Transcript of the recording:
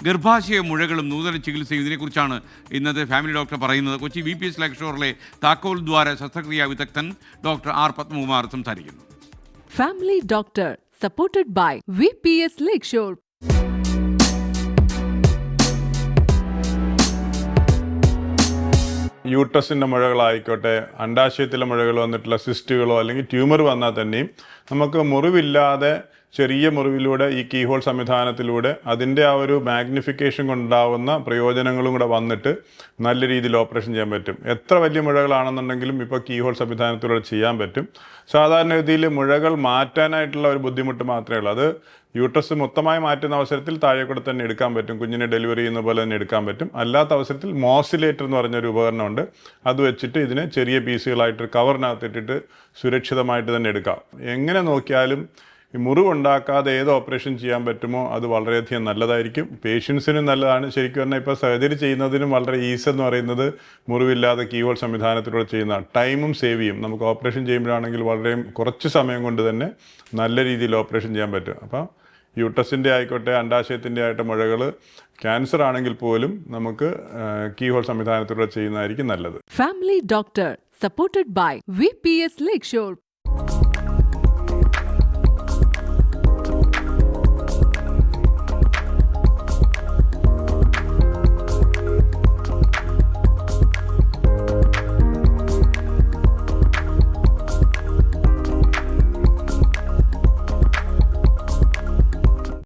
ഗർഭാശയ മുഴകളും നൂതന ചികിത്സയും ഇതിനെക്കുറിച്ചാണ് ഇന്നത്തെ ഫാമിലി ഡോക്ടർ പറയുന്നത്. കൊച്ചി VPS ലേക്ക് ഷോറിലെ താക്കോൽ ദ്വാര ശസ്ത്രക്രിയാ വിദഗ്ധൻ ഡോക്ടർ R. പത്മകുമാർ സംസാരിക്കുന്നു. Family Doctor, supported by VPS Lakeshore. യൂട്രസിൻ്റെ മുഴകളായിക്കോട്ടെ, അണ്ഡാശയത്തിലെ മുഴകൾ വന്നിട്ടുള്ള സിസ്റ്റുകളോ അല്ലെങ്കിൽ ട്യൂമർ വന്നാൽ തന്നെയും നമുക്ക് മുറിവില്ലാതെ ചെറിയ മുറിവിലൂടെ ഈ കീഹോൾ സംവിധാനത്തിലൂടെ അതിൻ്റെ ആ ഒരു മാഗ്നിഫിക്കേഷൻ കൊണ്ടുണ്ടാവുന്ന പ്രയോജനങ്ങളും കൂടെ വന്നിട്ട് നല്ല രീതിയിൽ ഓപ്പറേഷൻ ചെയ്യാൻ പറ്റും. എത്ര വലിയ മുഴകളാണെന്നുണ്ടെങ്കിലും ഇപ്പോൾ കീഹോൾ സംവിധാനത്തിലൂടെ ചെയ്യാൻ പറ്റും. സാധാരണഗതിയിൽ മുഴകൾ മാറ്റാനായിട്ടുള്ള ഒരു ബുദ്ധിമുട്ട് മാത്രമേ ഉള്ളൂ. അത് യൂട്രസ് മൊത്തമായി മാറ്റുന്ന അവസരത്തിൽ താഴെക്കൂടെ തന്നെ എടുക്കാൻ പറ്റും, കുഞ്ഞിനെ ഡെലിവറി ചെയ്യുന്ന പോലെ തന്നെ എടുക്കാൻ പറ്റും. അല്ലാത്ത അവസരത്തിൽ മോസിലേറ്റർ എന്ന് പറഞ്ഞൊരു ഉപകരണമുണ്ട്. അത് വെച്ചിട്ട് ഇതിനെ ചെറിയ പീസുകളായിട്ട് കവറിനകത്തിട്ടിട്ട് സുരക്ഷിതമായിട്ട് തന്നെ എടുക്കാം. എങ്ങനെ നോക്കിയാലും ഈ മുറിവുണ്ടാക്കാതെ ഏത് ഓപ്പറേഷൻ ചെയ്യാൻ പറ്റുമോ അത് വളരെയധികം നല്ലതായിരിക്കും. പേഷ്യൻസിനും നല്ലതാണ്. ശരിക്കും പറഞ്ഞാൽ ഇപ്പോൾ സർജറി ചെയ്യുന്നതിനും വളരെ ഈസി എന്ന് പറയുന്നത് മുറിവില്ലാതെ കീഹോൾ സംവിധാനത്തിലൂടെ ചെയ്യുന്നതാണ്. ടൈമും സേവ് ചെയ്യും. നമുക്ക് ഓപ്പറേഷൻ ചെയ്യുമ്പോഴാണെങ്കിൽ വളരെ കുറച്ച് സമയം കൊണ്ട് തന്നെ നല്ല രീതിയിൽ ഓപ്പറേഷൻ ചെയ്യാൻ പറ്റും. അപ്പോൾ യൂട്രസിൻ്റെ ആയിക്കോട്ടെ, അണ്ഡാശയത്തിൻ്റെ ആയിട്ട് മുഴകൾ, ക്യാൻസർ ആണെങ്കിൽ പോലും നമുക്ക് കീഹോൾ സംവിധാനത്തിലൂടെ ചെയ്യുന്നതായിരിക്കും നല്ലത്. Family Doctor, supported by VPS Lakeshore.